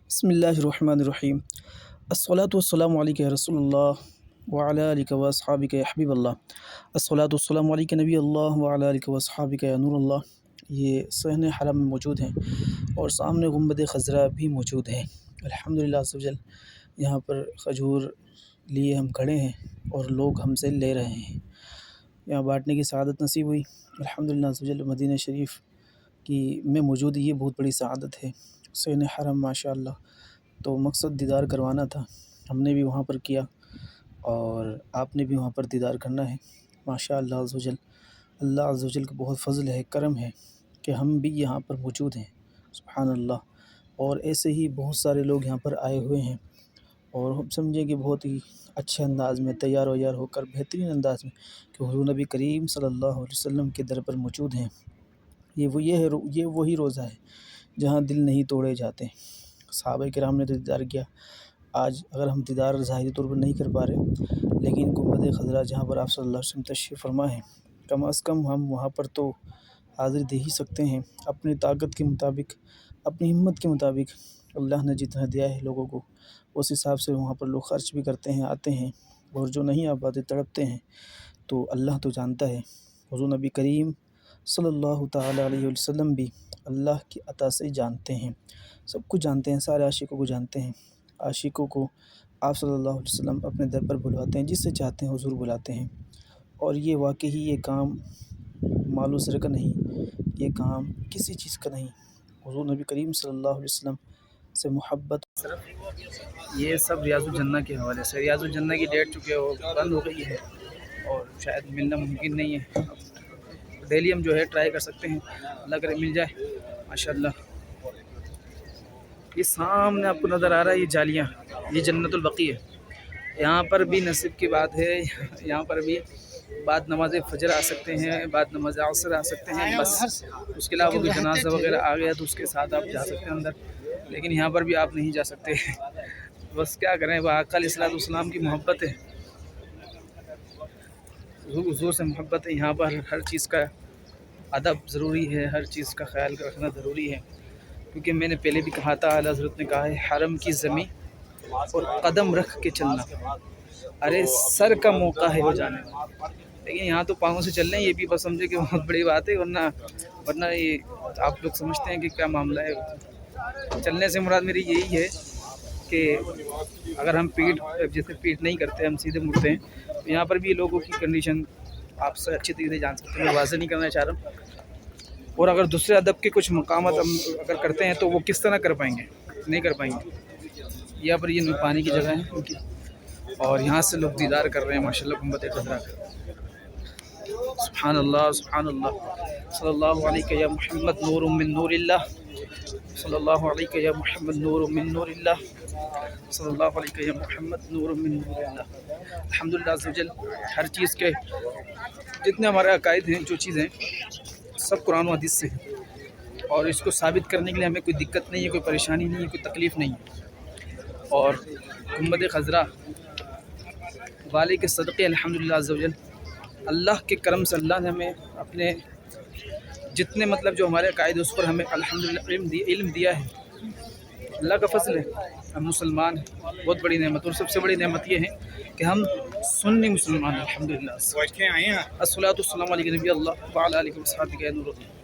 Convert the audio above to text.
بسم اللہ الرحمن الرحیم۔ الصلاۃ والسلام علیک یا رسول اللہ وعلی آلک و اصحابک یا حبیب اللہ۔ الصلاۃ والسلام علیک نبی اللہ وعلی آلک و اصحابک یا نور اللہ۔ یہ صحن حرم میں موجود ہیں اور سامنے گنبد خضرا بھی موجود ہے۔ الحمدللہ عز و جل یہاں پر کھجور لیے ہم کھڑے ہیں اور لوگ ہم سے لے رہے ہیں۔ یہاں بانٹنے کی سعادت نصیب ہوئی الحمدللہ عز و جل۔ مدینہ شریف کی میں موجود یہ بہت بڑی سعادت ہے۔ صحن حرم ماشاءاللہ، تو مقصد دیدار کروانا تھا، ہم نے بھی وہاں پر کیا اور آپ نے بھی وہاں پر دیدار کرنا ہے ماشاءاللہ عز و جل۔ اللہ عز و جل کا بہت فضل ہے، کرم ہے کہ ہم بھی یہاں پر موجود ہیں، سبحان اللہ۔ اور ایسے ہی بہت سارے لوگ یہاں پر آئے ہوئے ہیں اور ہم سمجھیں کہ بہت ہی اچھے انداز میں تیار ہو کر بہترین انداز میں کہ حضور نبی کریم صلی اللہ علیہ وسلم کے در پر موجود ہیں۔ یہ وہی روزہ ہے جہاں دل نہیں توڑے جاتے۔ صحابہ کرام نے تو دیدار کیا، آج اگر ہم دیدار ظاہری طور پر نہیں کر پا رہے لیکن گنبد خضرا جہاں پر آپ صلی اللہ علیہ وسلم تشریف فرما ہے، کم از کم ہم وہاں پر تو حاضری دے ہی سکتے ہیں اپنی طاقت کے مطابق، اپنی ہمت کے مطابق۔ اللہ نے جتنا دیا ہے لوگوں کو اس حساب سے وہاں پر لوگ خرچ بھی کرتے ہیں، آتے ہیں، اور جو نہیں آ پاتے تڑپتے ہیں، تو اللہ تو جانتا ہے۔ حضور نبی کریم صلی اللہ تعالیٰ علیہ وسلم بھی اللہ کی عطا سے جانتے ہیں، سب کچھ جانتے ہیں، سارے عاشقوں کو جانتے ہیں۔ عاشقوں کو آپ صلی اللہ علیہ وسلم اپنے در پر بلواتے ہیں، جس سے چاہتے ہیں حضور بلاتے ہیں۔ اور یہ واقعی یہ کام مال و زر کا نہیں، یہ کام کسی چیز کا نہیں، حضور نبی کریم صلی اللہ علیہ وسلم سے محبت۔ یہ سب ریاض الجنہ کے حوالے سے، ریاض الجنہ کی ڈیٹ چونکہ وہ بند ہو گئی ہے اور شاید ملنا ممکن نہیں ہے۔ ڈیلی ہم جو ہے ٹرائی کر سکتے ہیں، اللہ کرے مل جائے ماشاءاللہ۔ یہ سامنے آپ کو نظر آ رہا ہے، یہ جالیاں، یہ جنت البقیع ہے۔ یہاں پر بھی نصیب کی بات ہے، یہاں پر بھی بعد نماز فجر آ سکتے ہیں، بعد نماز عصر آ سکتے ہیں، بس اس کے علاوہ کوئی جنازہ وغیرہ آ گیا تو اس کے ساتھ آپ جا سکتے ہیں اندر، لیکن یہاں پر بھی آپ نہیں جا سکتے۔ بس کیا کریں، وہ آقا علیہ الصلوۃ والسلام کی محبت ہے، حضور سے محبت ہے۔ یہاں پر ہر چیز کا ادب ضروری ہے، ہر چیز کا خیال رکھنا ضروری ہے، کیونکہ میں نے پہلے بھی کہا تھا، اعلیٰ حضرت نے کہا ہے، حرم کی زمین اور قدم رکھ کے چلنا، ارے سر کا موقع ہے وہ جانے کا، لیکن یہاں تو پاؤں سے چل رہے ہیں، یہ بھی بس سمجھے کہ بہت بڑی بات ہے، ورنہ یہ آپ لوگ سمجھتے ہیں کہ کیا معاملہ ہے۔ چلنے سے مراد میری یہی ہے کہ اگر ہم جیسے پیٹ نہیں کرتے، ہم سیدھے مڑتے ہیں، تو یہاں پر بھی لوگوں کی کنڈیشن آپ سے اچھی طریقے سے جان سکتے ہیں، میں واضح نہیں کرنا چاہ رہا ہوں۔ اور اگر دوسرے ادب کے کچھ مقامات ہم اگر کرتے ہیں تو وہ کس طرح کر پائیں گے، نہیں کر پائیں گے۔ یہاں پر یہ پانی کی جگہ ہے ان کی، اور یہاں سے لوگ دیدار کر رہے ہیں ماشاءاللہ گنبد خضرا کا۔ سبحان اللہ سبحان اللہ، صلی اللہ علیہ یا محمد نور من نور اللہ، صلی اللہ علیہ یا محمد نور من نور اللہ، صلی اللہ علیہ یا محمد نور من نور اللہ۔ الحمدللہ عز و جل ہر چیز کے جتنے ہمارے عقائد ہیں، جو چیزیں سب قرآن و حدیث سے ہیں، اور اس کو ثابت کرنے کے لیے ہمیں کوئی دقت نہیں ہے، کوئی پریشانی نہیں ہے، کوئی تکلیف نہیں ہے۔ اور گنبد خضرا والے کے صدقے الحمدللہ عز و جل، اللہ کے کرم سے اللہ نے ہمیں اپنے جتنے جو ہمارے عقائد اس پر ہمیں الحمدللہ علم دیا ہے، اللہ کا فضل ہے، ہم مسلمان ہیں، بہت بڑی نعمت۔ اور سب سے بڑی نعمت یہ ہے کہ ہم سنی مسلمان ہیں الحمدللہ۔ الصلاۃ والسلام علیہ نبی اللہ وعلی آلہ وصحبہ یا نور اللہ۔